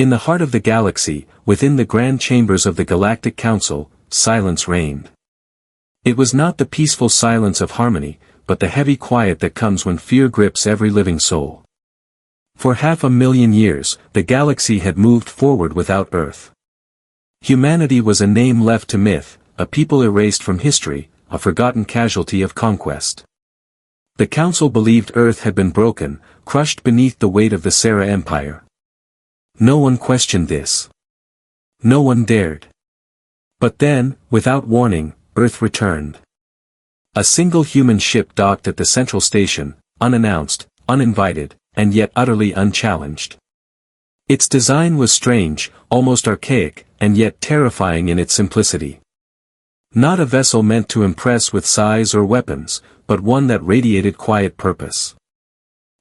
In the heart of the galaxy, within the grand chambers of the Galactic Council, silence reigned. It was not the peaceful silence of harmony, but the heavy quiet that comes when fear grips every living soul. For 500,000 years, the galaxy had moved forward without Earth. Humanity was a name left to myth, a people erased from history, a forgotten casualty of conquest. The Council believed Earth had been broken, crushed beneath the weight of the Sera Empire. No one questioned this. No one dared. But then, without warning, Earth returned. A single human ship docked at the central station, unannounced, uninvited, and yet utterly unchallenged. Its design was strange, almost archaic, and yet terrifying in its simplicity. Not a vessel meant to impress with size or weapons, but one that radiated quiet purpose.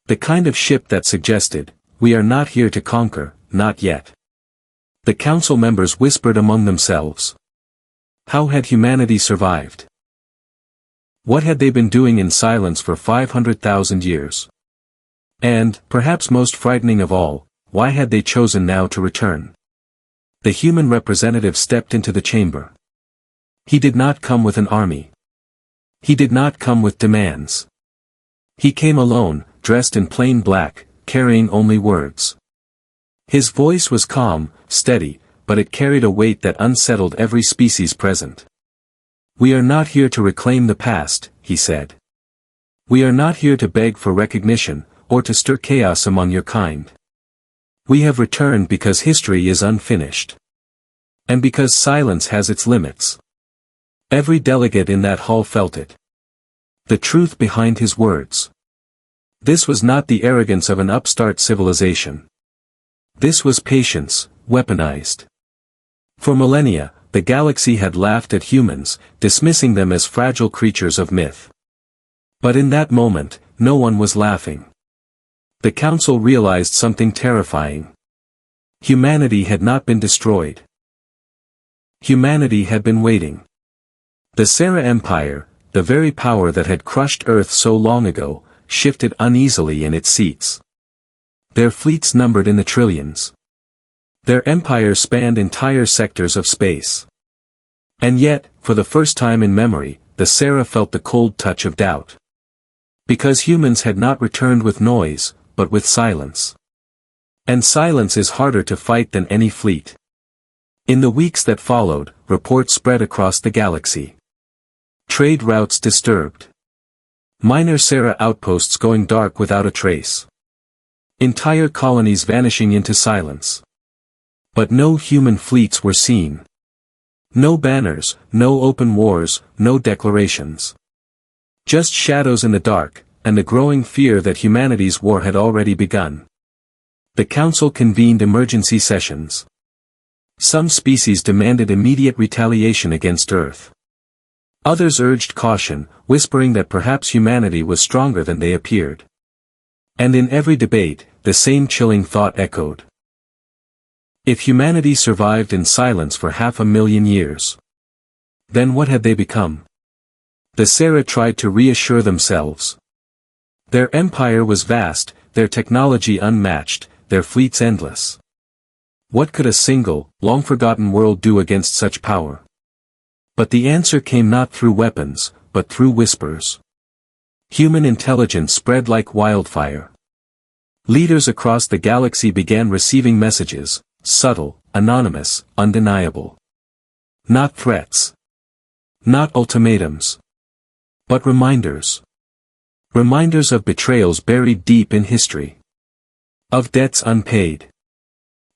The kind of ship that suggested, "We are not here to conquer, not yet." The council members whispered among themselves. How had humanity survived? What had they been doing in silence for 500,000 years? And, perhaps most frightening of all, why had they chosen now to return? The human representative stepped into the chamber. He did not come with an army. He did not come with demands. He came alone, dressed in plain black, carrying only words. His voice was calm, steady, but it carried a weight that unsettled every species present. "We are not here to reclaim the past," he said. "We are not here to beg for recognition, or to stir chaos among your kind. We have returned because history is unfinished. And because silence has its limits." Every delegate in that hall felt it. The truth behind his words. This was not the arrogance of an upstart civilization. This was patience, weaponized. For millennia, the galaxy had laughed at humans, dismissing them as fragile creatures of myth. But in that moment, no one was laughing. The council realized something terrifying. Humanity had not been destroyed. Humanity had been waiting. The Sera Empire, the very power that had crushed Earth so long ago, shifted uneasily in its seats. Their fleets numbered in the trillions. Their empire spanned entire sectors of space. And yet, for the first time in memory, the Sera felt the cold touch of doubt. Because humans had not returned with noise, but with silence. And silence is harder to fight than any fleet. In the weeks that followed, reports spread across the galaxy. Trade routes disturbed. Minor Sera outposts going dark without a trace. Entire colonies vanishing into silence. But no human fleets were seen. No banners, no open wars, no declarations. Just shadows in the dark, and the growing fear that humanity's war had already begun. The council convened emergency sessions. Some species demanded immediate retaliation against Earth. Others urged caution, whispering that perhaps humanity was stronger than they appeared. And in every debate, the same chilling thought echoed. If humanity survived in silence for 500,000 years, then what had they become? The Sera tried to reassure themselves. Their empire was vast, their technology unmatched, their fleets endless. What could a single, long-forgotten world do against such power? But the answer came not through weapons, but through whispers. Human intelligence spread like wildfire. Leaders across the galaxy began receiving messages, subtle, anonymous, undeniable. Not threats. Not ultimatums. But reminders. Reminders of betrayals buried deep in history. Of debts unpaid.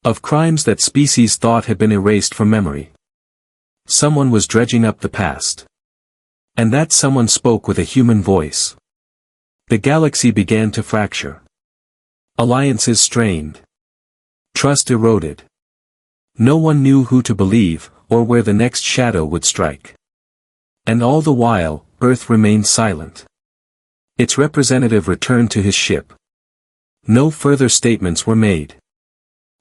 Of crimes that species thought had been erased from memory. Someone was dredging up the past. And that someone spoke with a human voice. The galaxy began to fracture. Alliances strained. Trust eroded. No one knew who to believe, or where the next shadow would strike. And all the while, Earth remained silent. Its representative returned to his ship. No further statements were made.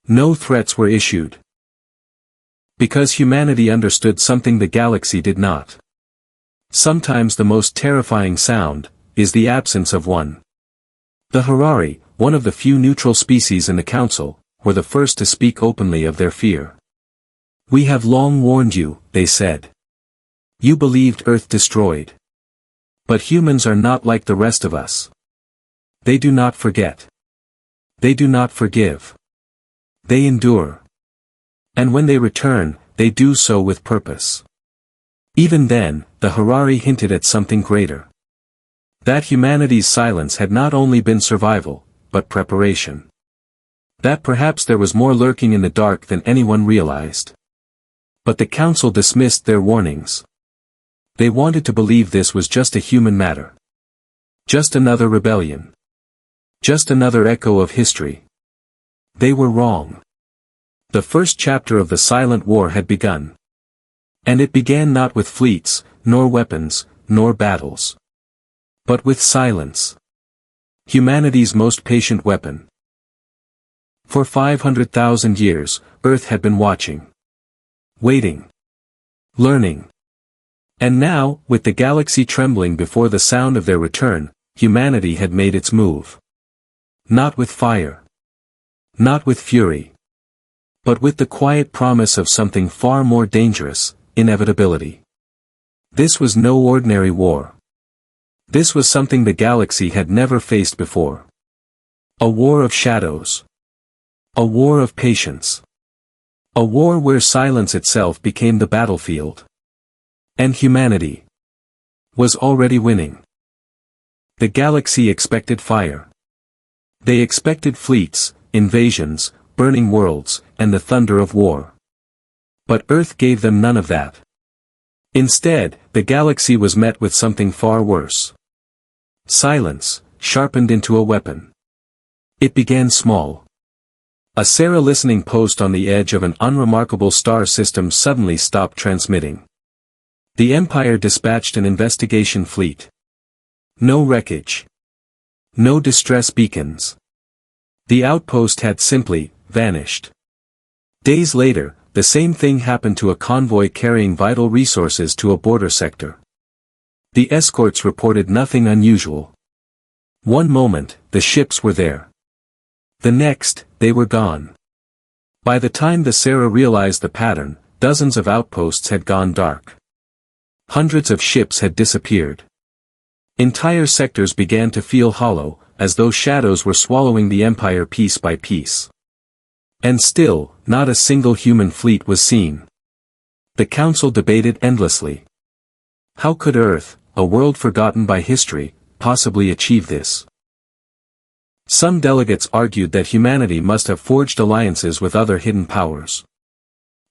No threats were issued. Because humanity understood something the galaxy did not. Sometimes the most terrifying sound is the absence of one. The Harari, one of the few neutral species in the council, were the first to speak openly of their fear. "We have long warned you," they said. "You believed Earth destroyed. But humans are not like the rest of us. They do not forget. They do not forgive. They endure. And when they return, they do so with purpose." Even then, the Harari hinted at something greater. That humanity's silence had not only been survival, but preparation. That perhaps there was more lurking in the dark than anyone realized. But the council dismissed their warnings. They wanted to believe this was just a human matter. Just another rebellion. Just another echo of history. They were wrong. The first chapter of the Silent War had begun. And it began not with fleets, nor weapons, nor battles. But with silence. Humanity's most patient weapon. For 500,000 years, Earth had been watching. Waiting. Learning. And now, with the galaxy trembling before the sound of their return, humanity had made its move. Not with fire. Not with fury. But with the quiet promise of something far more dangerous, inevitability. This was no ordinary war. This was something the galaxy had never faced before. A war of shadows. A war of patience. A war where silence itself became the battlefield. And humanity was already winning. The galaxy expected fire. They expected fleets, invasions, burning worlds, and the thunder of war. But Earth gave them none of that. Instead, the galaxy was met with something far worse. Silence, sharpened into a weapon. It began small. A Sarah listening post on the edge of an unremarkable star system suddenly stopped transmitting. The Empire dispatched an investigation fleet. No wreckage. No distress beacons. The outpost had simply vanished. Days later, the same thing happened to a convoy carrying vital resources to a border sector. The escorts reported nothing unusual. One moment, the ships were there. The next, they were gone. By the time the Sarah realized the pattern, dozens of outposts had gone dark. Hundreds of ships had disappeared. Entire sectors began to feel hollow, as though shadows were swallowing the Empire piece by piece. And still, not a single human fleet was seen. The council debated endlessly. How could Earth, a world forgotten by history, possibly achieve this? Some delegates argued that humanity must have forged alliances with other hidden powers.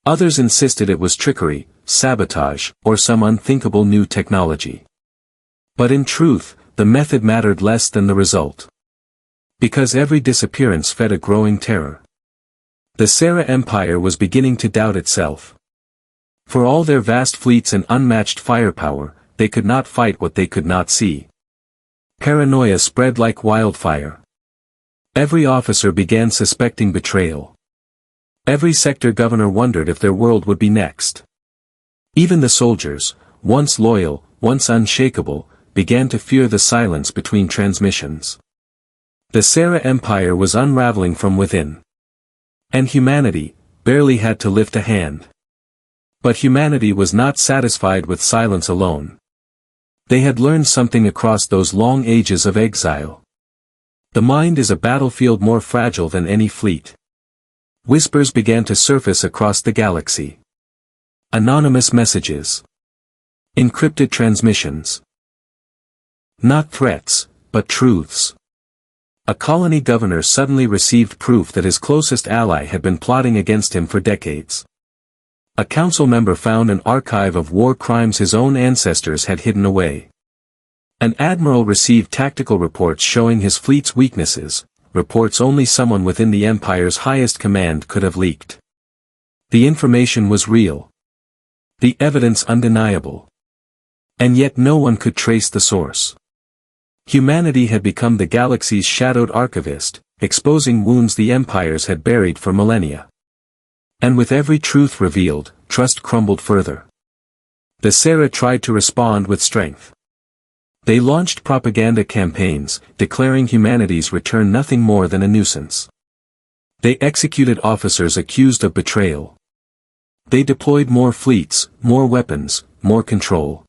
Others insisted it was trickery, sabotage, or some unthinkable new technology. But in truth, the method mattered less than the result. Because every disappearance fed a growing terror. The Sarah Empire was beginning to doubt itself. For all their vast fleets and unmatched firepower, they could not fight what they could not see. Paranoia spread like wildfire. Every officer began suspecting betrayal. Every sector governor wondered if their world would be next. Even the soldiers, once loyal, once unshakable, began to fear the silence between transmissions. The Sarah Empire was unraveling from within. And humanity barely had to lift a hand. But humanity was not satisfied with silence alone. They had learned something across those long ages of exile. The mind is a battlefield more fragile than any fleet. Whispers began to surface across the galaxy. Anonymous messages. Encrypted transmissions. Not threats, but truths. A colony governor suddenly received proof that his closest ally had been plotting against him for decades. A council member found an archive of war crimes his own ancestors had hidden away. An admiral received tactical reports showing his fleet's weaknesses, reports only someone within the Empire's highest command could have leaked. The information was real. The evidence undeniable. And yet no one could trace the source. Humanity had become the galaxy's shadowed archivist, exposing wounds the empires had buried for millennia. And with every truth revealed, trust crumbled further. The Sarah tried to respond with strength. They launched propaganda campaigns, declaring humanity's return nothing more than a nuisance. They executed officers accused of betrayal. They deployed more fleets, more weapons, more control.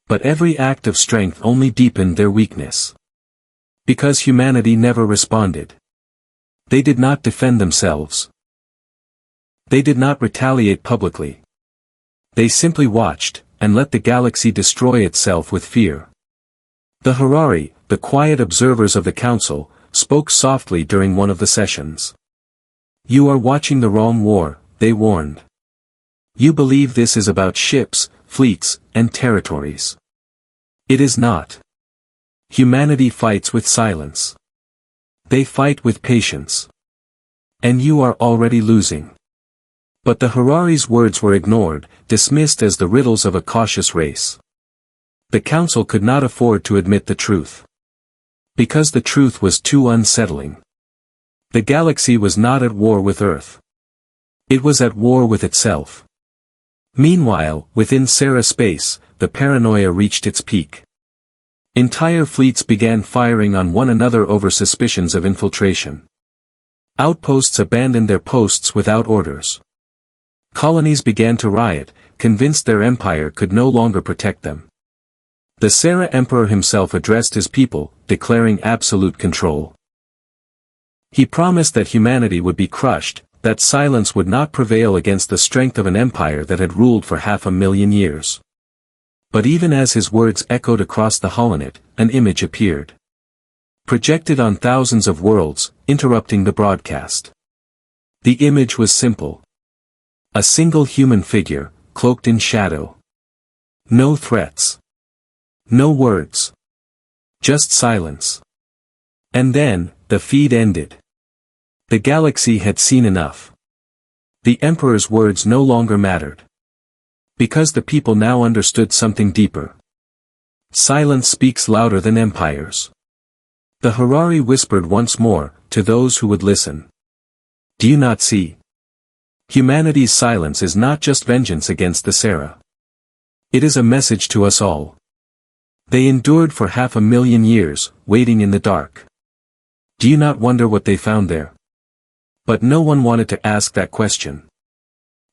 But every act of strength only deepened their weakness. Because humanity never responded. They did not defend themselves. They did not retaliate publicly. They simply watched, and let the galaxy destroy itself with fear. The Harari, the quiet observers of the council, spoke softly during one of the sessions. "You are watching the wrong war," they warned. "You believe this is about ships, fleets, and territories. It is not. Humanity fights with silence. They fight with patience. And you are already losing." But the Harari's words were ignored, dismissed as the riddles of a cautious race. The council could not afford to admit the truth. Because the truth was too unsettling. The galaxy was not at war with Earth. It was at war with itself. Meanwhile, within Sarah space, the paranoia reached its peak. Entire fleets began firing on one another over suspicions of infiltration. Outposts abandoned their posts without orders. Colonies began to riot, convinced their empire could no longer protect them. The Sarah Emperor himself addressed his people, declaring absolute control. He promised that humanity would be crushed, that silence would not prevail against the strength of an empire that had ruled for 500,000 years. But even as his words echoed across the holonet, an image appeared. Projected on thousands of worlds, interrupting the broadcast. The image was simple. A single human figure, cloaked in shadow. No threats. No words. Just silence. And then, the feed ended. The galaxy had seen enough. The Emperor's words no longer mattered. Because the people now understood something deeper. Silence speaks louder than empires. The Harari whispered once more, to those who would listen. Do you not see? Humanity's silence is not just vengeance against the Sarah. It is a message to us all. They endured for 500,000 years, waiting in the dark. Do you not wonder what they found there? But no one wanted to ask that question.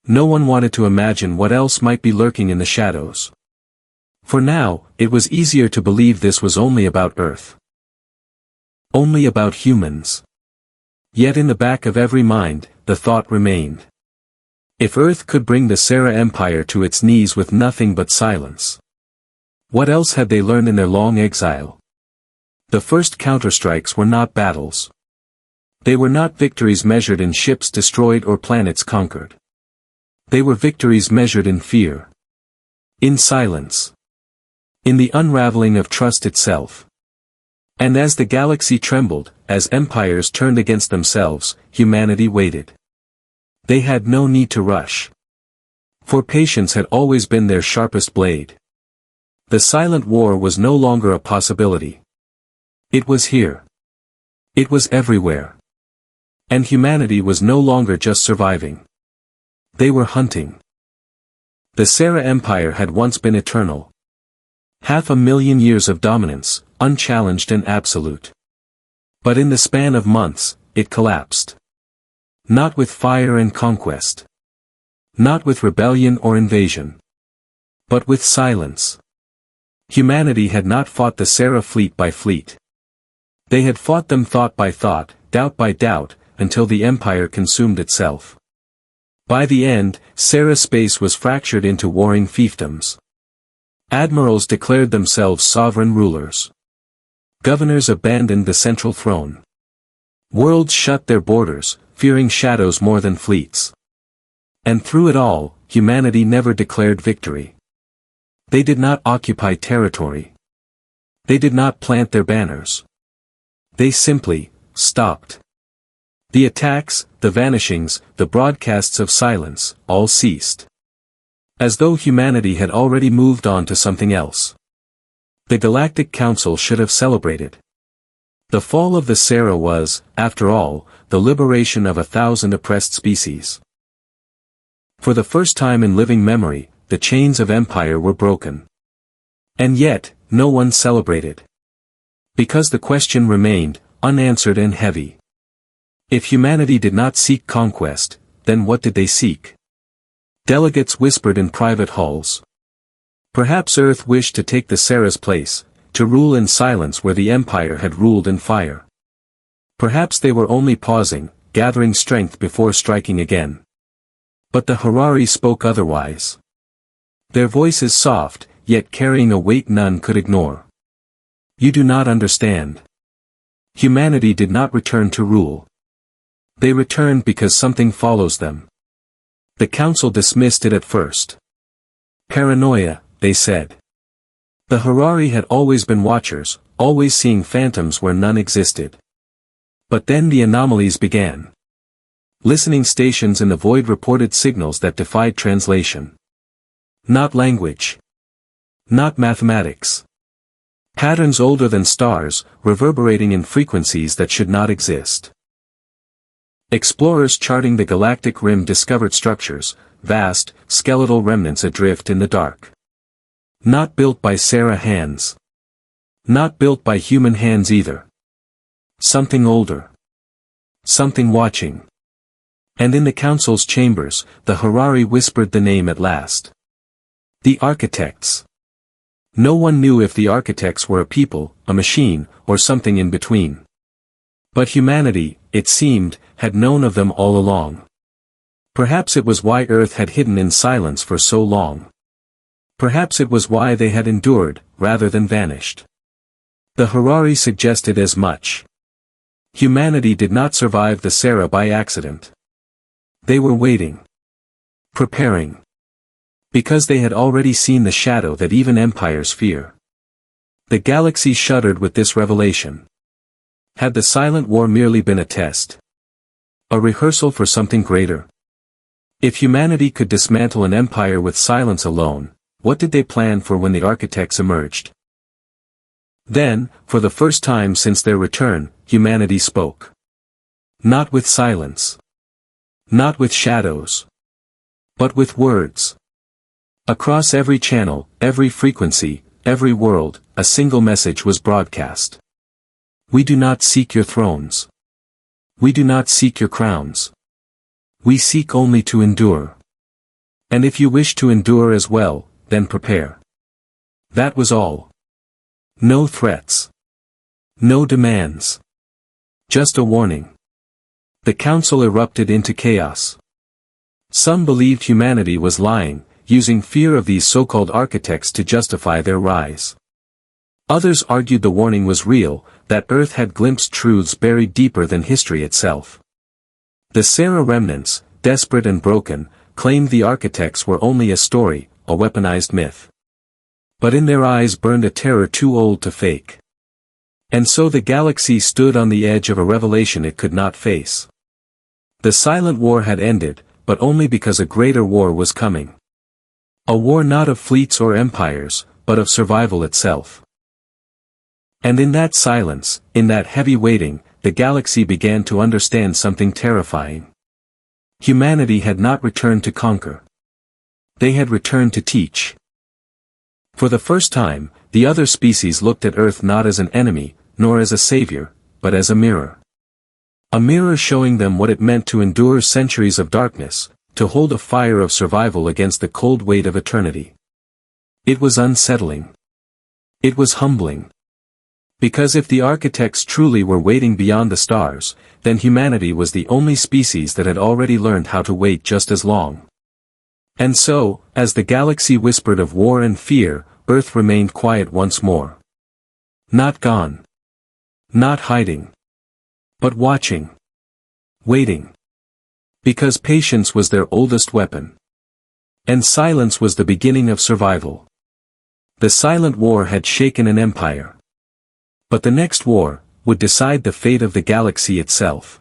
No one wanted to imagine what else might be lurking in the shadows. For now, it was easier to believe this was only about Earth. Only about humans. Yet in the back of every mind, the thought remained. If Earth could bring the Sarah Empire to its knees with nothing but silence. What else had they learned in their long exile? The first counterstrikes were not battles. They were not victories measured in ships destroyed or planets conquered. They were victories measured in fear. In silence. In the unraveling of trust itself. And as the galaxy trembled, as empires turned against themselves, humanity waited. They had no need to rush. For patience had always been their sharpest blade. The silent war was no longer a possibility. It was here. It was everywhere. And humanity was no longer just surviving. They were hunting. The Sarah Empire had once been eternal. 500,000 years of dominance, unchallenged and absolute. But in the span of months, it collapsed. Not with fire and conquest. Not with rebellion or invasion. But with silence. Humanity had not fought the Sarah fleet by fleet. They had fought them thought by thought, doubt by doubt, until the empire consumed itself. By the end, Sarah space was fractured into warring fiefdoms. Admirals declared themselves sovereign rulers. Governors abandoned the central throne. Worlds shut their borders, fearing shadows more than fleets. And through it all, humanity never declared victory. They did not occupy territory. They did not plant their banners. They simply stopped. The attacks, the vanishings, the broadcasts of silence, all ceased. As though humanity had already moved on to something else. The Galactic Council should have celebrated. The fall of the Sarah was, after all, the liberation of 1,000 oppressed species. For the first time in living memory, the chains of empire were broken. And yet, no one celebrated. Because the question remained, unanswered and heavy. If humanity did not seek conquest, then what did they seek? Delegates whispered in private halls. Perhaps Earth wished to take the Sarah's place, to rule in silence where the Empire had ruled in fire. Perhaps they were only pausing, gathering strength before striking again. But the Harari spoke otherwise. Their voices soft, yet carrying a weight none could ignore. You do not understand. Humanity did not return to rule. They returned because something follows them. The council dismissed it at first. Paranoia, they said. The Harari had always been watchers, always seeing phantoms where none existed. But then the anomalies began. Listening stations in the void reported signals that defied translation. Not language. Not mathematics. Patterns older than stars, reverberating in frequencies that should not exist. Explorers charting the galactic rim discovered structures, vast, skeletal remnants adrift in the dark. Not built by Sarah hands. Not built by human hands either. Something older. Something watching. And in the council's chambers, the Harari whispered the name at last. The architects. No one knew if the architects were a people, a machine, or something in between. But humanity, it seemed, had known of them all along. Perhaps it was why Earth had hidden in silence for so long. Perhaps it was why they had endured, rather than vanished. The Harari suggested as much. Humanity did not survive the Sarah by accident. They were waiting. Preparing. Because they had already seen the shadow that even empires fear. The galaxy shuddered with this revelation. Had the silent war merely been a test? A rehearsal for something greater? If humanity could dismantle an empire with silence alone, what did they plan for when the architects emerged? Then, for the first time since their return, humanity spoke. Not with silence. Not with shadows. But with words. Across every channel, every frequency, every world, a single message was broadcast. We do not seek your thrones. We do not seek your crowns. We seek only to endure. And if you wish to endure as well, then prepare. That was all. No threats. No demands. Just a warning. The council erupted into chaos. Some believed humanity was lying, using fear of these so-called architects to justify their rise. Others argued the warning was real, that Earth had glimpsed truths buried deeper than history itself. The Sarah remnants, desperate and broken, claimed the architects were only a story, a weaponized myth. But in their eyes burned a terror too old to fake. And so the galaxy stood on the edge of a revelation it could not face. The silent war had ended, but only because a greater war was coming. A war not of fleets or empires, but of survival itself. And in that silence, in that heavy waiting, the galaxy began to understand something terrifying. Humanity had not returned to conquer. They had returned to teach. For the first time, the other species looked at Earth not as an enemy, nor as a savior, but as a mirror. A mirror showing them what it meant to endure centuries of darkness, to hold a fire of survival against the cold weight of eternity. It was unsettling. It was humbling. Because if the architects truly were waiting beyond the stars, then humanity was the only species that had already learned how to wait just as long. And so, as the galaxy whispered of war and fear, Earth remained quiet once more. Not gone. Not hiding. But watching. Waiting. Because patience was their oldest weapon. And silence was the beginning of survival. The silent war had shaken an empire. But the next war would decide the fate of the galaxy itself.